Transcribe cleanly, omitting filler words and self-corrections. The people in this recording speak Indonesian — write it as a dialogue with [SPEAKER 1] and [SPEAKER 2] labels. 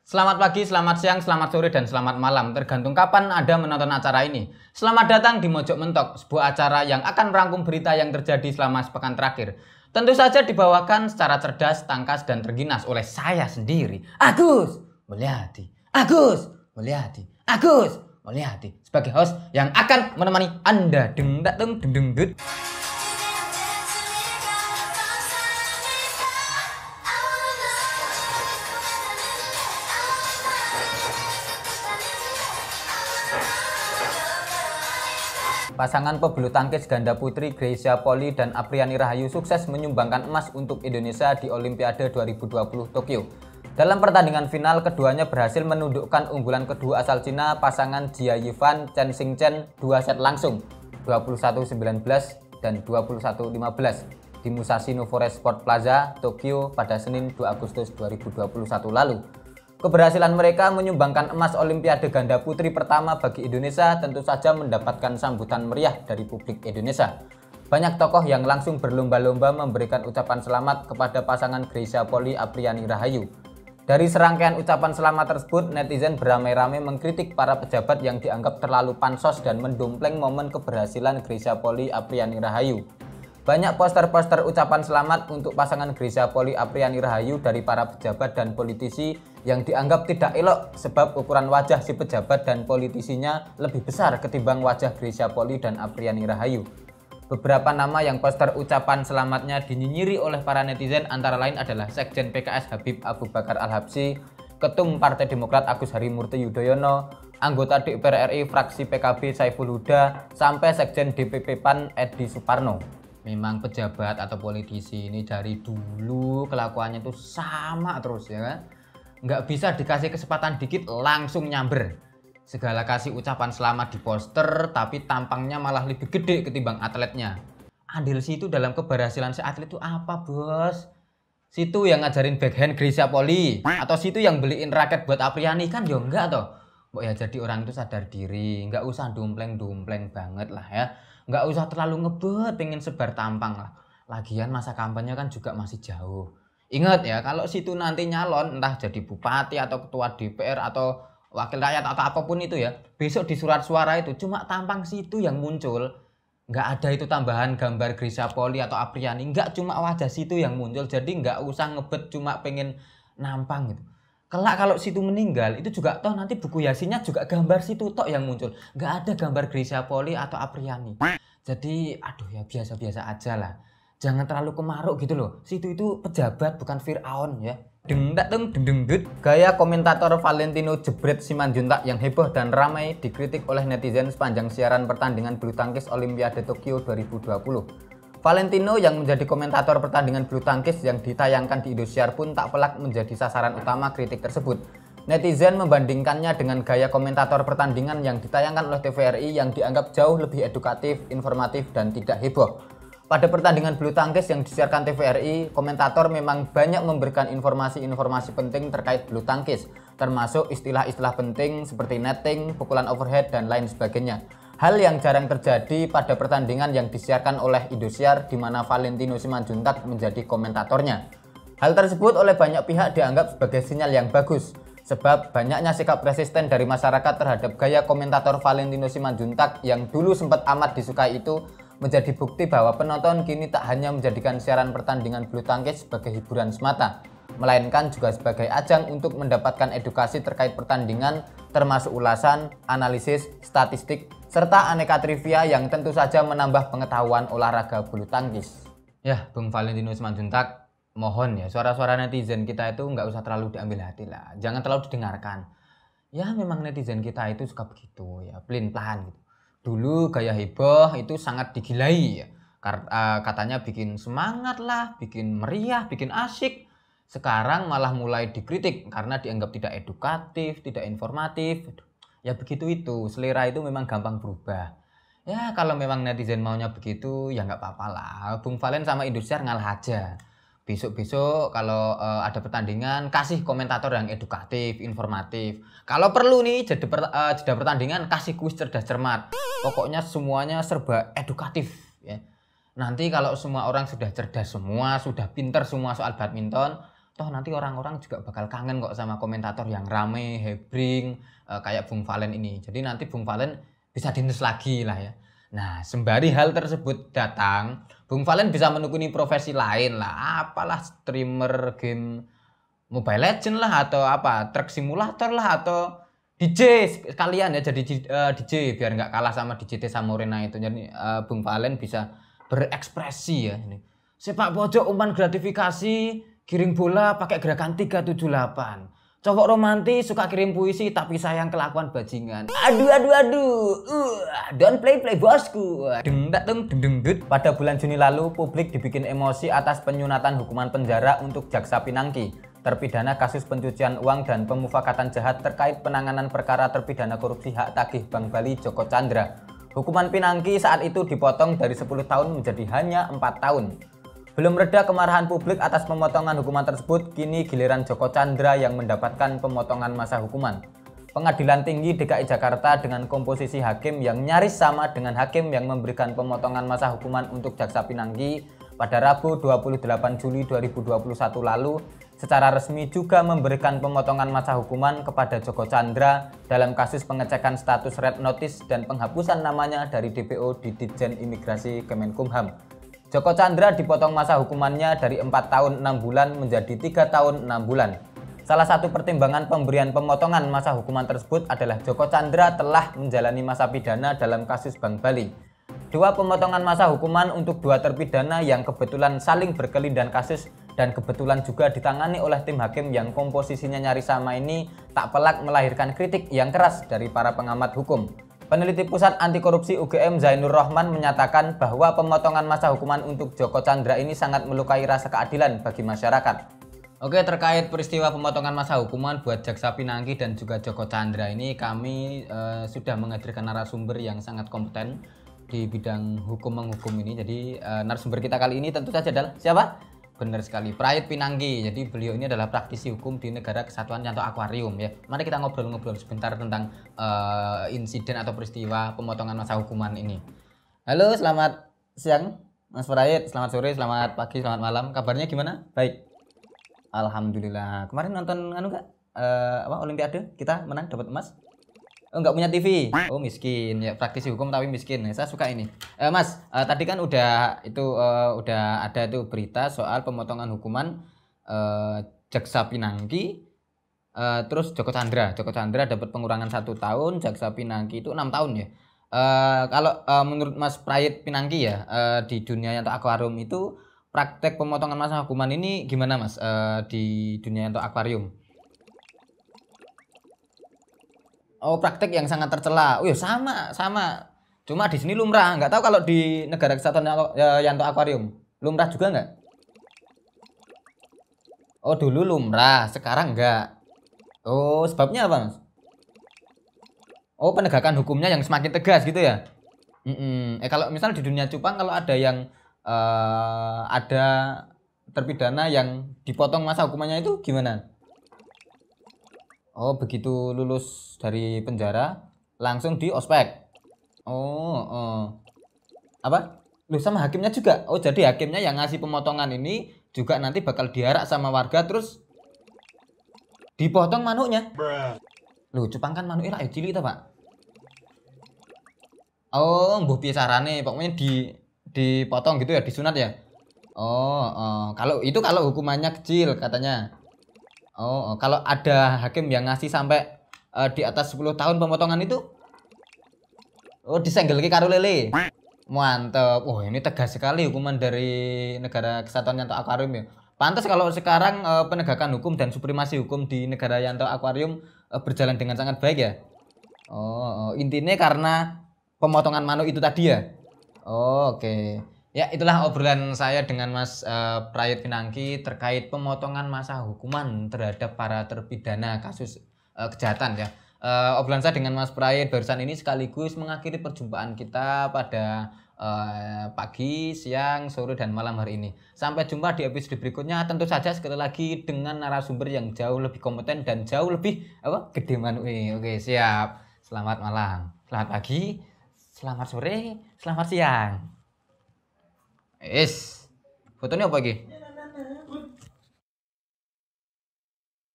[SPEAKER 1] Selamat pagi, selamat siang, selamat sore, dan selamat malam. Tergantung kapan Anda menonton acara ini. Selamat datang di Mojok Mentok, sebuah acara yang akan merangkum berita yang terjadi selama sepekan terakhir. Tentu saja dibawakan secara cerdas, tangkas, dan terginas oleh saya sendiri, Agus Mulyadi. Agus Mulyadi. Agus Mulyadi. Sebagai host yang akan menemani Anda. Deng deng deng deng deng. Pasangan pebulu tangkis ganda putri Greysia Poli dan Apriani Rahayu sukses menyumbangkan emas untuk Indonesia di Olimpiade 2020 Tokyo. Dalam pertandingan final, keduanya berhasil menundukkan unggulan kedua asal Cina, pasangan Jia Yifan Chen Xingchen 2 set langsung, 21-19 dan 21-15 di Musashi no Forest Sport Plaza, Tokyo pada Senin 2 Agustus 2021 lalu. Keberhasilan mereka menyumbangkan emas Olimpiade ganda putri pertama bagi Indonesia tentu saja mendapatkan sambutan meriah dari publik Indonesia. Banyak tokoh yang langsung berlomba-lomba memberikan ucapan selamat kepada pasangan Greysia Poli Apriani Rahayu. Dari serangkaian ucapan selamat tersebut, netizen beramai-ramai mengkritik para pejabat yang dianggap terlalu pansos dan mendompleng momen keberhasilan Greysia Poli Apriani Rahayu. Banyak poster-poster ucapan selamat untuk pasangan Greysia Poli Apriani Rahayu dari para pejabat dan politisi yang dianggap tidak elok sebab ukuran wajah si pejabat dan politisinya lebih besar ketimbang wajah Greysia Poli dan Apriani Rahayu. Beberapa nama yang poster ucapan selamatnya dinyinyiri oleh para netizen antara lain adalah Sekjen PKS Habib Abu Bakar Al-Habsyi, Ketum Partai Demokrat Agus Harimurti Yudhoyono, anggota DPR RI fraksi PKB Saiful Huda, sampai Sekjen DPP PAN Edi Suparno. Memang pejabat atau politisi ini dari dulu kelakuannya itu sama terus ya kan. Nggak bisa dikasih kesempatan dikit langsung nyamber. Segala kasih ucapan selamat di poster tapi tampangnya malah lebih gede ketimbang atletnya. Andil situ dalam keberhasilan si atlet itu apa bos? Situ yang ngajarin backhand Greysia Poli atau situ yang beliin raket buat Apriani kan ya enggak toh. Mbok ya jadi orang itu sadar diri, nggak usah dumpleng-dumpleng banget lah ya. Nggak usah terlalu ngebet pengen sebar tampang lah. Lagian masa kampanye kan juga masih jauh. Ingat ya, kalau situ nanti nyalon entah jadi bupati atau ketua DPR atau wakil rakyat atau apapun itu ya, besok di surat suara itu cuma tampang situ yang muncul. Nggak ada itu tambahan gambar Greysia Poli atau Apriani, nggak cuma wajah situ yang muncul. Jadi nggak usah ngebet cuma pengen nampang gitu. Kelak kalau situ meninggal itu juga toh nanti buku yasinnya juga gambar situ toh yang muncul. Nggak ada gambar Greysia Poli atau Apriani. Jadi aduh ya biasa-biasa aja lah. Jangan terlalu kemaruk gitu loh. Situ itu pejabat bukan Fir'aun ya. Deng deng deng deng deng. Gaya komentator Valentino Jebret Simanjuntak yang heboh dan ramai dikritik oleh netizen sepanjang siaran pertandingan bulu tangkis Olimpiade Tokyo 2020. Valentino yang menjadi komentator pertandingan bulu tangkis yang ditayangkan di Indosiar pun tak pelak menjadi sasaran utama kritik tersebut. Netizen membandingkannya dengan gaya komentator pertandingan yang ditayangkan oleh TVRI yang dianggap jauh lebih edukatif, informatif, dan tidak heboh. Pada pertandingan bulu tangkis yang disiarkan TVRI, komentator memang banyak memberikan informasi-informasi penting terkait bulu tangkis, termasuk istilah-istilah penting seperti netting, pukulan overhead, dan lain sebagainya. Hal yang jarang terjadi pada pertandingan yang disiarkan oleh Indosiar di mana Valentino Simanjuntak menjadi komentatornya. Hal tersebut oleh banyak pihak dianggap sebagai sinyal yang bagus, sebab banyaknya sikap resisten dari masyarakat terhadap gaya komentator Valentino Simanjuntak yang dulu sempat amat disukai itu menjadi bukti bahwa penonton kini tak hanya menjadikan siaran pertandingan bulu tangkis sebagai hiburan semata, melainkan juga sebagai ajang untuk mendapatkan edukasi terkait pertandingan termasuk ulasan, analisis, statistik, serta aneka trivia yang tentu saja menambah pengetahuan olahraga bulu tangkis. Ya, Bung Valentino Simanjuntak, mohon ya suara-suara netizen kita itu nggak usah terlalu diambil hati lah, jangan terlalu didengarkan. Ya memang netizen kita itu suka begitu ya, pelin-pelan gitu. Dulu gaya heboh itu sangat digilai ya. Katanya bikin semangat lah, bikin meriah, bikin asyik. Sekarang malah mulai dikritik karena dianggap tidak edukatif, tidak informatif. Ya begitu itu, selera itu memang gampang berubah. Ya kalau memang netizen maunya begitu ya nggak apa-apa lah. Bung Valen sama Indosiar ngalah aja. Besok-besok kalau ada pertandingan kasih komentator yang edukatif, informatif. Kalau perlu nih jeda pertandingan kasih kuis cerdas cermat. Pokoknya semuanya serba edukatif ya. Nanti kalau semua orang sudah cerdas semua, sudah pinter semua soal badminton, Toh nanti orang-orang juga bakal kangen kok sama komentator yang rame, hebring, kayak Bung Valen ini. Jadi nanti Bung Valen bisa dinas lagi lah ya. Nah, sembari hal tersebut datang, Bung Valen bisa menekuni profesi lain lah. Apalah streamer game Mobile Legend lah, atau apa, truck simulator lah, atau DJ sekalian ya, jadi DJ biar nggak kalah sama DJ Tessa Morena itu. Jadi Bung Valen bisa berekspresi ya ini. Sepak pojok umpan gratifikasi, kirim bola pakai gerakan 378. Cowok romantis suka kirim puisi tapi sayang kelakuan bajingan. Aduh. Don't play bosku. Pada bulan Juni lalu, publik dibikin emosi atas penyunatan hukuman penjara untuk jaksa Pinangki, terpidana kasus pencucian uang dan pemufakatan jahat terkait penanganan perkara terpidana korupsi hak tagih Bank Bali Joko Chandra. Hukuman Pinangki saat itu dipotong dari 10 tahun menjadi hanya 4 tahun. Belum reda kemarahan publik atas pemotongan hukuman tersebut, kini giliran Joko Chandra yang mendapatkan pemotongan masa hukuman. Pengadilan Tinggi DKI Jakarta dengan komposisi hakim yang nyaris sama dengan hakim yang memberikan pemotongan masa hukuman untuk jaksa Pinangki pada Rabu 28 Juli 2021 lalu secara resmi juga memberikan pemotongan masa hukuman kepada Joko Chandra dalam kasus pengecekan status red notice dan penghapusan namanya dari DPO di Ditjen Imigrasi Kemenkumham. Joko Chandra dipotong masa hukumannya dari 4 tahun 6 bulan menjadi 3 tahun 6 bulan. Salah satu pertimbangan pemberian pemotongan masa hukuman tersebut adalah Joko Chandra telah menjalani masa pidana dalam kasus Bank Bali. Dua pemotongan masa hukuman untuk dua terpidana yang kebetulan saling berkelindahan kasus dan kebetulan juga ditangani oleh tim hakim yang komposisinya nyaris sama ini tak pelak melahirkan kritik yang keras dari para pengamat hukum. Peneliti Pusat Anti Korupsi UGM Zainur Rohman menyatakan bahwa pemotongan masa hukuman untuk Joko Chandra ini sangat melukai rasa keadilan bagi masyarakat. Oke, terkait peristiwa pemotongan masa hukuman buat jaksa Pinangki dan juga Joko Chandra ini, kami sudah menghadirkan narasumber yang sangat kompeten di bidang hukum-menghukum ini. Jadi narasumber kita kali ini tentu saja adalah siapa? Benar sekali, Prayit Pinangki. Jadi beliau ini adalah praktisi hukum di Negara Kesatuan Yanto Aquarium ya. Mari kita ngobrol-ngobrol sebentar tentang insiden atau peristiwa pemotongan masa hukuman ini. Halo, selamat siang Mas Prayit, selamat sore, selamat pagi, selamat malam. Kabarnya gimana? Baik. Alhamdulillah. Kemarin nonton Olimpiade kita menang dapat emas. Oh, nggak punya TV. Oh, miskin ya, praktisi hukum tapi miskin. Saya suka ini. Mas, tadi kan udah ada itu berita soal pemotongan hukuman jaksa Pinangki, terus Joko Chandra. Joko Chandra dapat pengurangan 1 tahun, jaksa Pinangki itu 6 tahun ya. Kalau menurut Mas Prayit Pinangki ya, di dunia Yanto Aquarium itu praktek pemotongan masa hukuman ini gimana Mas di dunia Yanto Aquarium? Oh, praktek yang sangat tercela. Oh ya, sama. Cuma di sini lumrah. Nggak tahu kalau di Negara Kesatuan Yanto Aquarium. Lumrah juga nggak? Oh, dulu lumrah, sekarang nggak. Oh, sebabnya apa, Mas? Oh, penegakan hukumnya yang semakin tegas gitu ya? Kalau misal di dunia cupang, kalau ada yang ada terpidana yang dipotong masa hukumannya itu gimana? Oh, begitu lulus dari penjara langsung di ospek. Apa? Loh, sama hakimnya juga. Oh, jadi hakimnya yang ngasih pemotongan ini juga nanti bakal diarak sama warga terus dipotong manuknya. Loh, cupang kan manuknya rakyat cilik ta, Pak? Oh, mbuh piye carane? Pokoknya dipotong gitu ya, disunat ya. Kalau hukumannya kecil katanya. Kalau ada hakim yang ngasih sampai di atas 10 tahun pemotongan itu, disenggelke karo lele. Mantep. Ini tegas sekali hukuman dari Negara Kesatuan Yanto Aquarium ya. Pantas kalau sekarang penegakan hukum dan supremasi hukum di Negara Yanto Aquarium berjalan dengan sangat baik ya. Intinya karena pemotongan manuk itu tadi ya. Oke. Ya, itulah obrolan saya dengan Mas Prayit Pinangki terkait pemotongan masa hukuman terhadap para terpidana kasus kejahatan ya. Obrolan saya dengan Mas Prayit barusan ini sekaligus mengakhiri perjumpaan kita pada pagi, siang, sore, dan malam hari ini. Sampai jumpa di episode berikutnya, tentu saja sekali lagi dengan narasumber yang jauh lebih kompeten dan jauh lebih gede manuk. Oke, siap. Selamat malam, selamat pagi, selamat sore, selamat siang. Fotonya apa lagi?